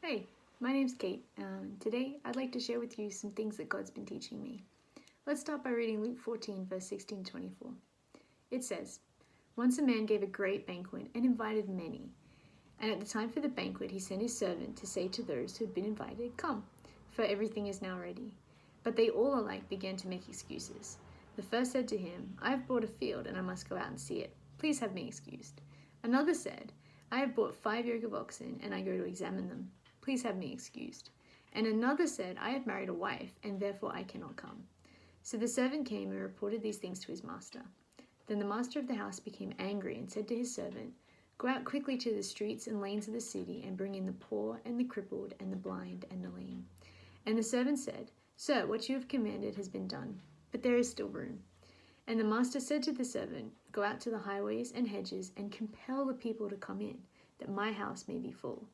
Hey, my name's Kate. Today I'd like to share with you some things that God's been teaching me. Let's start by reading Luke 14, verse 16 to 24. It says, "Once a man gave a great banquet and invited many. And at the time for the banquet he sent his servant to say to those who had been invited, 'Come, for everything is now ready.' But they all alike began to make excuses. The first said to him, 'I have bought a field and I must go out and see it. Please have me excused.' Another said, 'I have bought 5 yoke of oxen and I go to examine them. Please have me excused.' And another said, 'I have married a wife and therefore I cannot come.' So the servant came and reported these things to his master. Then the master of the house became angry and said to his servant, 'Go out quickly to the streets and lanes of the city and bring in the poor and the crippled and the blind and the lame.' And the servant said, 'Sir, what you have commanded has been done, but there is still room.' And the master said to the servant, 'Go out to the highways and hedges and compel the people to come in, that my house may be full.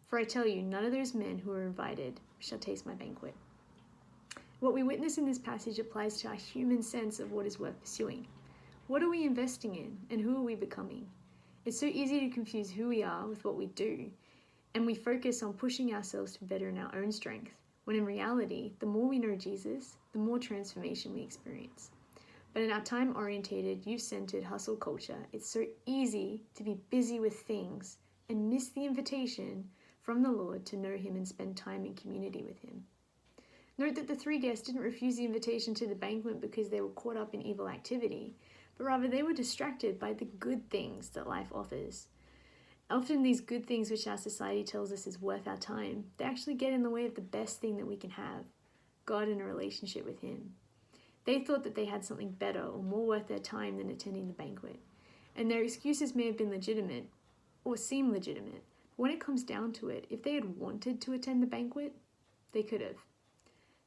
For I tell you, none of those men who are invited shall taste my banquet.'" What we witness in this passage applies to our human sense of what is worth pursuing. What are we investing in, and who are we becoming? It's so easy to confuse who we are with what we do, and we focus on pushing ourselves to better in our own strength, when in reality, the more we know Jesus, the more transformation we experience. But in our time-orientated, youth-centered hustle culture, it's so easy to be busy with things and miss the invitation from the Lord to know Him and spend time in community with Him. Note that the 3 guests didn't refuse the invitation to the banquet because they were caught up in evil activity, but rather they were distracted by the good things that life offers. Often these good things which our society tells us is worth our time, they actually get in the way of the best thing that we can have, God and a relationship with Him. They thought that they had something better or more worth their time than attending the banquet, and their excuses may have been legitimate or seem legitimate. When it comes down to it, if they had wanted to attend the banquet, they could have.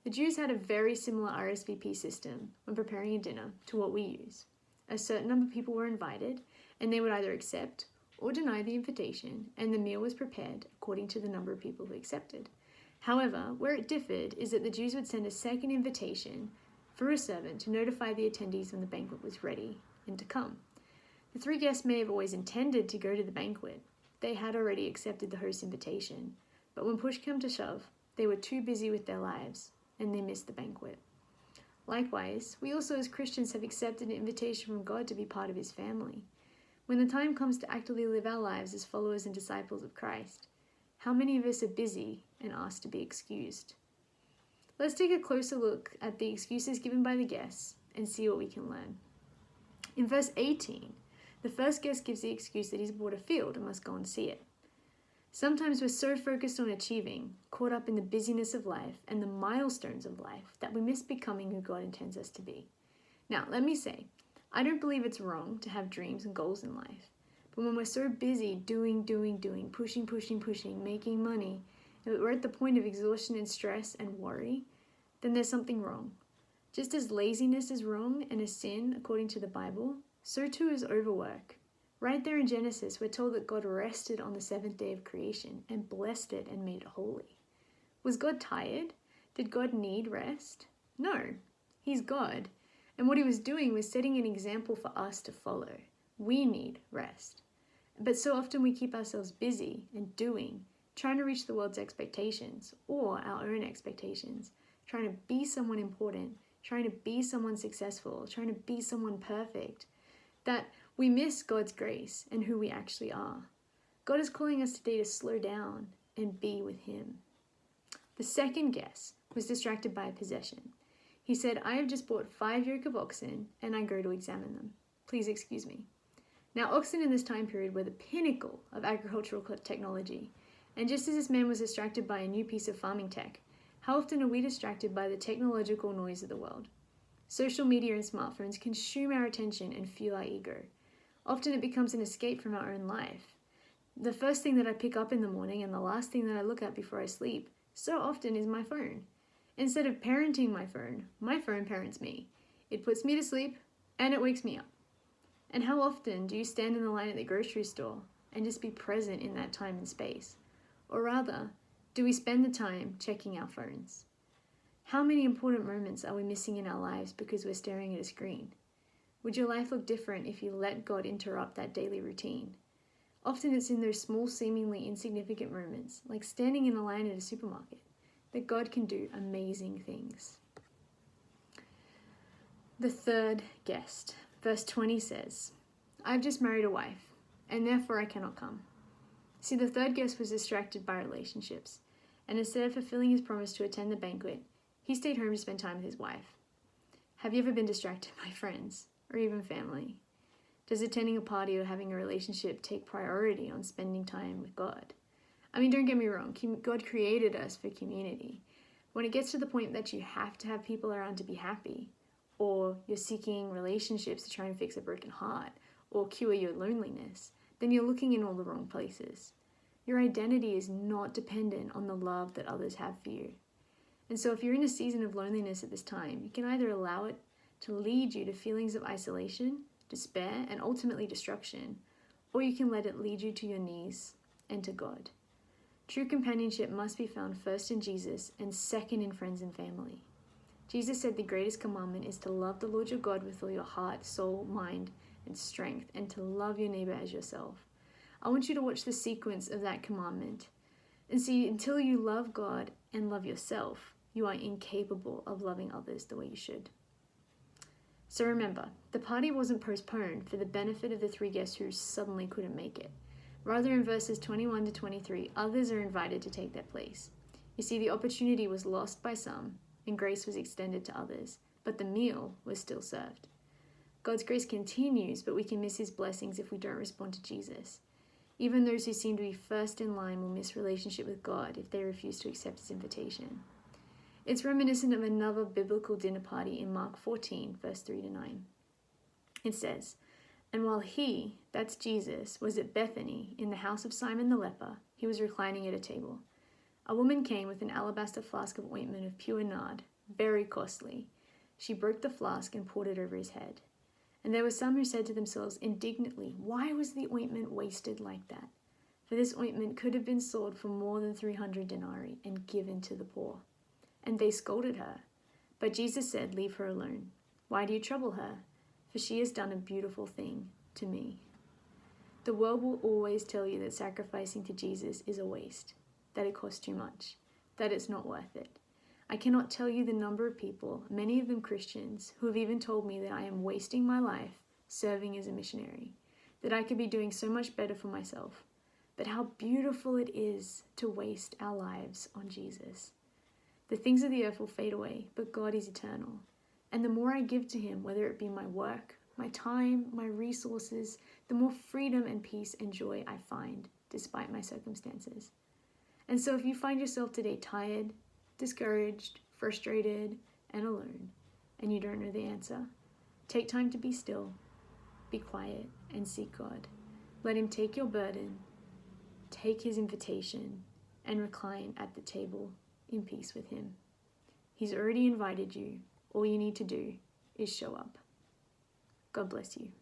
The Jews had a very similar RSVP system when preparing a dinner to what we use. A certain number of people were invited, and they would either accept or deny the invitation, and the meal was prepared according to the number of people who accepted. However, where it differed is that the Jews would send a second invitation for a servant to notify the attendees when the banquet was ready and to come. The 3 guests may have always intended to go to the banquet. They had already accepted the host's invitation, but when push came to shove, they were too busy with their lives, and they missed the banquet. Likewise, we also as Christians have accepted an invitation from God to be part of His family. When the time comes to actively live our lives as followers and disciples of Christ, how many of us are busy and asked to be excused? Let's take a closer look at the excuses given by the guests and see what we can learn. In verse 18, the first guest gives the excuse that he's bought a field and must go and see it. Sometimes we're so focused on achieving, caught up in the busyness of life and the milestones of life, that we miss becoming who God intends us to be. Now, let me say, I don't believe it's wrong to have dreams and goals in life. But when we're so busy doing, pushing, making money, and we're at the point of exhaustion and stress and worry, then there's something wrong. Just as laziness is wrong and a sin according to the Bible, so too is overwork. Right there in Genesis, we're told that God rested on the 7th day of creation and blessed it and made it holy. Was God tired? Did God need rest? No, He's God. And what He was doing was setting an example for us to follow. We need rest. But so often we keep ourselves busy and doing, trying to reach the world's expectations or our own expectations, trying to be someone important, trying to be someone successful, trying to be someone perfect, that we miss God's grace and who we actually are. God is calling us today to slow down and be with Him. The second guest was distracted by a possession. He said, "I have just bought 5 yoke of oxen and I go to examine them. Please excuse me." Now, oxen in this time period were the pinnacle of agricultural technology. And just as this man was distracted by a new piece of farming tech, how often are we distracted by the technological noise of the world? Social media and smartphones consume our attention and fuel our ego. Often it becomes an escape from our own life. The first thing that I pick up in the morning and the last thing that I look at before I sleep so often is my phone. Instead of parenting my phone parents me. It puts me to sleep and it wakes me up. And how often do you stand in the line at the grocery store and just be present in that time and space? Or rather, do we spend the time checking our phones? How many important moments are we missing in our lives because we're staring at a screen? Would your life look different if you let God interrupt that daily routine? Often it's in those small, seemingly insignificant moments, like standing in a line at a supermarket, that God can do amazing things. The third guest. Verse 20 says, "I've just married a wife, and therefore I cannot come." See, the third guest was distracted by relationships, and instead of fulfilling his promise to attend the banquet, he stayed home to spend time with his wife. Have you ever been distracted by friends, or even family? Does attending a party or having a relationship take priority on spending time with God? I mean, don't get me wrong, God created us for community. When it gets to the point that you have to have people around to be happy, or you're seeking relationships to try and fix a broken heart, or cure your loneliness, then you're looking in all the wrong places. Your identity is not dependent on the love that others have for you. And so if you're in a season of loneliness at this time, you can either allow it to lead you to feelings of isolation, despair, and ultimately destruction, or you can let it lead you to your knees and to God. True companionship must be found first in Jesus and second in friends and family. Jesus said the greatest commandment is to love the Lord your God with all your heart, soul, mind, and strength, and to love your neighbor as yourself. I want you to watch the sequence of that commandment and see, until you love God and love yourself, you are incapable of loving others the way you should. So remember, the party wasn't postponed for the benefit of the three guests who suddenly couldn't make it. Rather, in verses 21 to 23, others are invited to take their place. You see, the opportunity was lost by some, and grace was extended to others, but the meal was still served. God's grace continues, but we can miss his blessings if we don't respond to Jesus. Even those who seem to be first in line will miss relationship with God if they refuse to accept his invitation. It's reminiscent of another biblical dinner party in Mark 14, verse 3 to 9. It says, "And while he," that's Jesus, "was at Bethany in the house of Simon the leper, he was reclining at a table. A woman came with an alabaster flask of ointment of pure nard, very costly. She broke the flask and poured it over his head. And there were some who said to themselves indignantly, 'Why was the ointment wasted like that? For this ointment could have been sold for more than 300 denarii and given to the poor.' And they scolded her. But Jesus said, 'Leave her alone. Why do you trouble her? For she has done a beautiful thing to me.'" The world will always tell you that sacrificing to Jesus is a waste, that it costs too much, that it's not worth it. I cannot tell you the number of people, many of them Christians, who have even told me that I am wasting my life serving as a missionary, that I could be doing so much better for myself. But how beautiful it is to waste our lives on Jesus. The things of the earth will fade away, but God is eternal. And the more I give to him, whether it be my work, my time, my resources, the more freedom and peace and joy I find, despite my circumstances. And so if you find yourself today tired, discouraged, frustrated, and alone, and you don't know the answer, take time to be still, be quiet, and seek God. Let him take your burden, take his invitation, and recline at the table in peace with him. He's already invited you. All you need to do is show up. God bless you.